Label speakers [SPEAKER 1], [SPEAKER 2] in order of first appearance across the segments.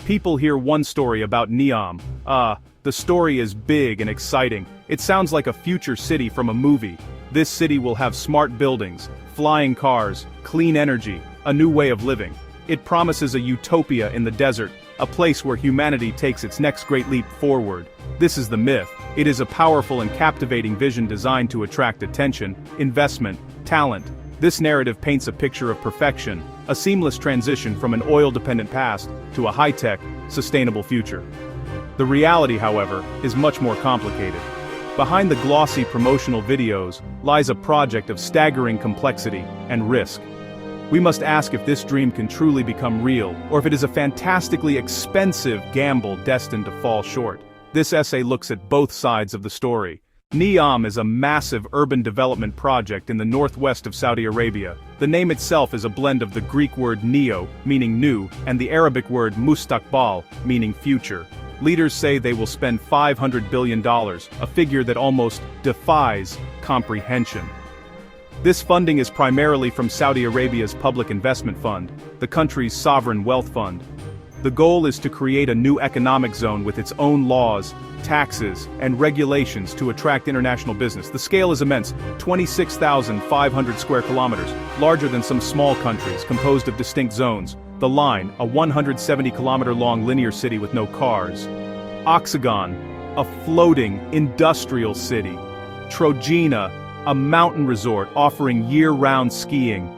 [SPEAKER 1] People hear one story about NEOM. The story is big and exciting. It sounds like a future city from a movie. This city will have smart buildings, flying cars, clean energy, a new way of living. It promises a utopia in the desert, a place where humanity takes its next great leap forward. This is the myth. It is a powerful and captivating vision designed to attract attention, investment, talent. This narrative paints a picture of perfection, a seamless transition from an oil-dependent past to a high-tech, sustainable future. The reality, however, is much more complicated. Behind the glossy promotional videos lies a project of staggering complexity and risk. We must ask if this dream can truly become real, or if it is a fantastically expensive gamble destined to fall short. This essay looks at both sides of the story. NEOM is a massive urban development project in the northwest of Saudi Arabia. The name itself is a blend of the Greek word neo, meaning new, and the Arabic word mustaqbal, meaning future. Leaders say they will spend $500 billion, a figure that almost defies comprehension. This funding is primarily from Saudi Arabia's Public Investment Fund, the country's sovereign wealth fund. The goal is to create a new economic zone with its own laws, taxes, and regulations to attract international business. The scale is immense, 26,500 square kilometers, larger than some small countries, composed of distinct zones. The Line, a 170-kilometer-long linear city with no cars. Oxagon, a floating, industrial city. Trojena, a mountain resort offering year-round skiing.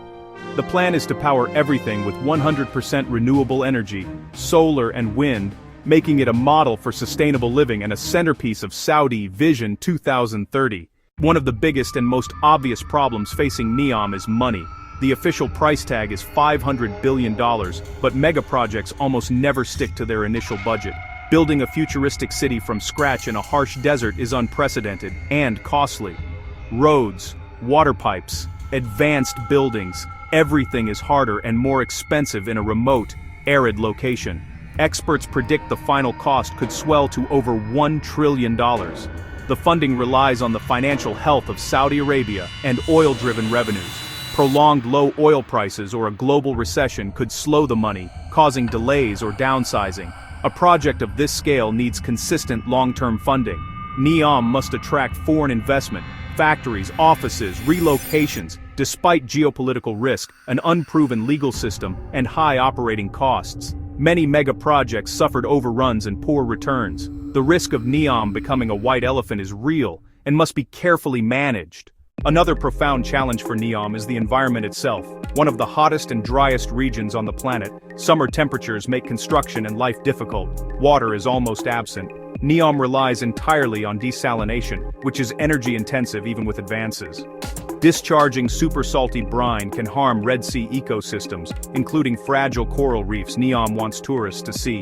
[SPEAKER 1] The plan is to power everything with 100% renewable energy, solar and wind, making it a model for sustainable living and a centerpiece of Saudi Vision 2030. One of the biggest and most obvious problems facing NEOM is money. The official price tag is $500 billion, but mega projects almost never stick to their initial budget. Building a futuristic city from scratch in a harsh desert is unprecedented and costly. Roads, water pipes, advanced buildings, everything is harder and more expensive in a remote, arid location. Experts predict the final cost could swell to over $1 trillion. The funding relies on the financial health of Saudi Arabia and oil-driven revenues. Prolonged low oil prices or a global recession could slow the money, causing delays or downsizing. A project of this scale needs consistent long-term funding. NEOM must attract foreign investment, factories, offices, relocations, despite geopolitical risk, an unproven legal system, and high operating costs. Many mega projects suffered overruns and poor returns. The risk of NEOM becoming a white elephant is real and must be carefully managed. Another profound challenge for NEOM is the environment itself. One of the hottest and driest regions on the planet, summer temperatures make construction and life difficult. Water is almost absent. NEOM relies entirely on desalination, which is energy-intensive even with advances. Discharging super salty brine can harm Red Sea ecosystems, including fragile coral reefs NEOM wants tourists to see.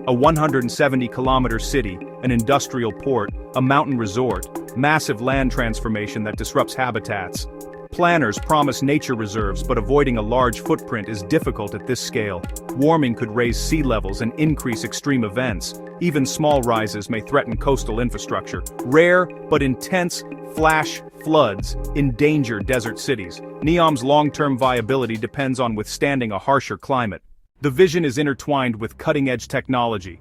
[SPEAKER 1] A 170-kilometer city, an industrial port, a mountain resort, massive land transformation that disrupts habitats. Planners promise nature reserves, but avoiding a large footprint is difficult at this scale. Warming could raise sea levels and increase extreme events. Even small rises may threaten coastal infrastructure. Rare but intense flash floods endanger desert cities. NEOM's long-term viability depends on withstanding a harsher climate. The vision is intertwined with cutting-edge technology,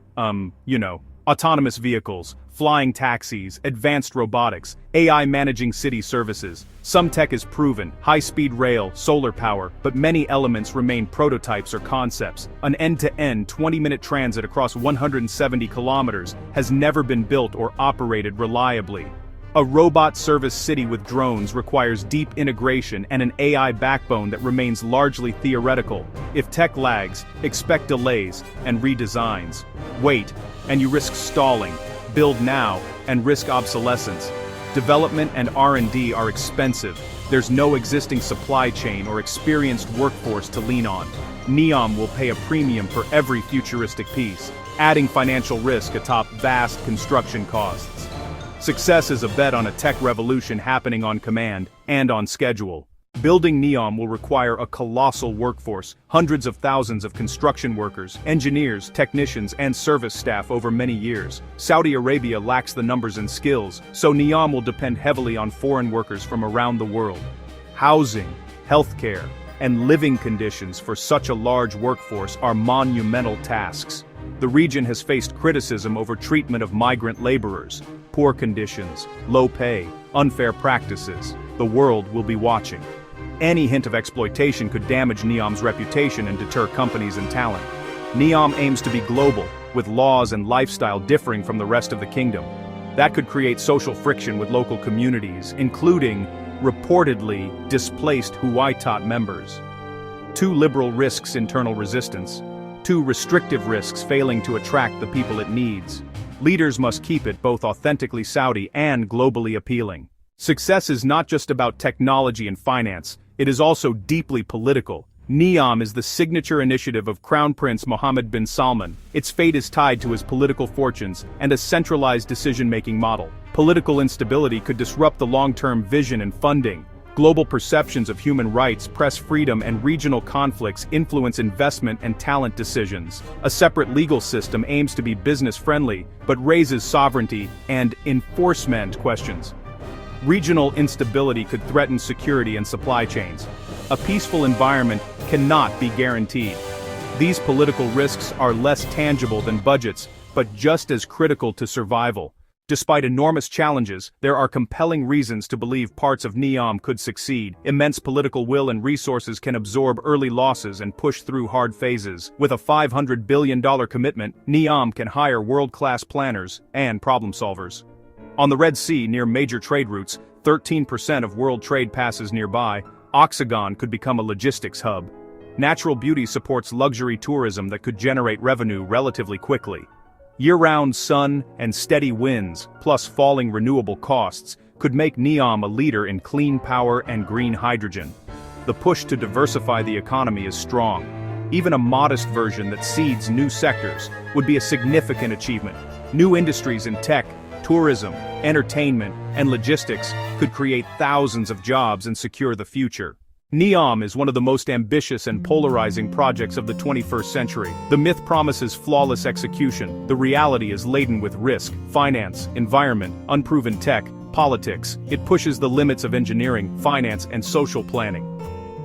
[SPEAKER 1] autonomous vehicles, flying taxis, advanced robotics, AI managing city services. Some tech is proven, high-speed rail, solar power, but many elements remain prototypes or concepts. An end-to-end 20-minute transit across 170 kilometers has never been built or operated reliably. A robot service city with drones requires deep integration and an AI backbone that remains largely theoretical. If tech lags, expect delays and redesigns. Wait, and you risk stalling. Build now, and risk obsolescence. Development and R&D are expensive. There's no existing supply chain or experienced workforce to lean on. NEOM will pay a premium for every futuristic piece, adding financial risk atop vast construction costs. Success is a bet on a tech revolution happening on command and on schedule. Building NEOM will require a colossal workforce, hundreds of thousands of construction workers, engineers, technicians, and service staff over many years. Saudi Arabia lacks the numbers and skills, so NEOM will depend heavily on foreign workers from around the world. Housing, healthcare, and living conditions for such a large workforce are monumental tasks. The region has faced criticism over treatment of migrant laborers, poor conditions, low pay, unfair practices. The world will be watching. Any hint of exploitation could damage NEOM's reputation and deter companies and talent. NEOM aims to be global, with laws and lifestyle differing from the rest of the kingdom. That could create social friction with local communities, including, reportedly, displaced Huaytat members. Too liberal risks internal resistance. Too restrictive risks failing to attract the people it needs. Leaders must keep it both authentically Saudi and globally appealing. Success is not just about technology and finance, it is also deeply political. NEOM is the signature initiative of Crown Prince Mohammed bin Salman. Its fate is tied to his political fortunes and a centralized decision-making model. Political instability could disrupt the long-term vision and funding. Global perceptions of human rights, press freedom, and regional conflicts influence investment and talent decisions. A separate legal system aims to be business-friendly, but raises sovereignty and enforcement questions. Regional instability could threaten security and supply chains. A peaceful environment cannot be guaranteed. These political risks are less tangible than budgets, but just as critical to survival. Despite enormous challenges, there are compelling reasons to believe parts of NEOM could succeed. Immense political will and resources can absorb early losses and push through hard phases. With a $500 billion commitment, NEOM can hire world-class planners and problem-solvers. On the Red Sea, near major trade routes, 13% of world trade passes nearby. Oxagon could become a logistics hub. Natural beauty supports luxury tourism that could generate revenue relatively quickly. Year-round sun and steady winds, plus falling renewable costs, could make NEOM a leader in clean power and green hydrogen. The push to diversify the economy is strong. Even a modest version that seeds new sectors would be a significant achievement. New industries in tech, tourism, entertainment, and logistics could create thousands of jobs and secure the future. NEOM is one of the most ambitious and polarizing projects of the 21st century. The myth promises flawless execution. The reality is laden with risk, finance, environment, unproven tech, politics. It pushes the limits of engineering, finance, and social planning.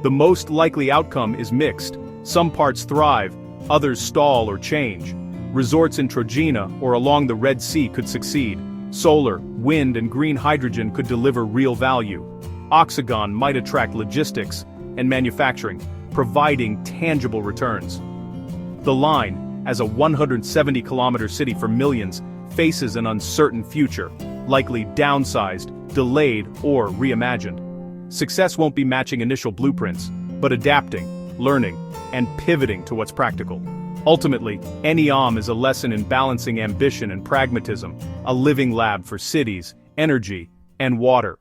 [SPEAKER 1] The most likely outcome is mixed. Some parts thrive, others stall or change. Resorts in Trojena or along the Red Sea could succeed. Solar, wind, and green hydrogen could deliver real value. Oxagon might attract logistics and manufacturing, providing tangible returns. The Line, as a 170-kilometer city for millions, faces an uncertain future, likely downsized, delayed, or reimagined. Success won't be matching initial blueprints, but adapting, learning, and pivoting to what's practical. Ultimately, NEOM is a lesson in balancing ambition and pragmatism, a living lab for cities, energy, and water.